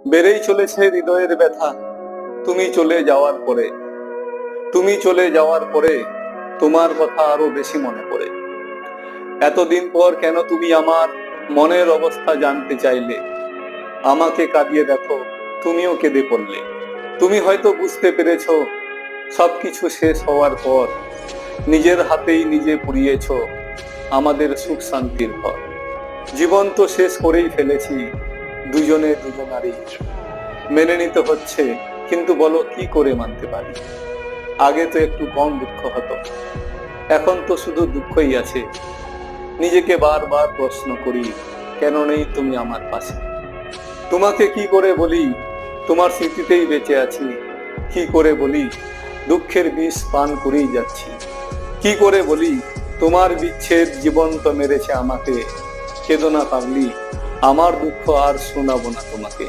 বেড়েই চলেছে হৃদয়ের ব্যথা তুমি চলে যাওয়ার পরে। তুমি চলে যাওয়ার পরে তোমার কথা আরো বেশি মনে পড়ে। এতদিন পর কেন তুমি আমার মনের অবস্থা জানতে চাইলে? আমাকে কাঁদিয়ে দেখো, তুমিও কেঁদে পড়লে। তুমি হয়তো বুঝতে পেরেছো সবকিছু শেষ হওয়ার পর নিজের হাতেই নিজে পুড়িয়েছো আমাদের সুখ শান্তির ঘর। জীবন তো শেষ করেই ফেলেছি দুজনে দুজনারই, মেনে নিতে হচ্ছে, কিন্তু বলো কি করে মানতে পারি? আগে তো একটু কম দুঃখ হতো, এখন তো শুধু দুঃখই আছে। নিজেকে বারবার প্রশ্ন করি, কেন নেই তুমি আমার পাশে? তোমাকে কি করে বলি তোমার স্মৃতিতেই বেঁচে আছি? কি করে বলি দুঃখের বিষ পান করেই যাচ্ছি? কি করে বলি তোমার বিচ্ছেদ জীবন্ত মেরেছে আমাকে? কেঁদো না পাগলি, আমার দুঃখ আর শোনাবো না তোমাকে।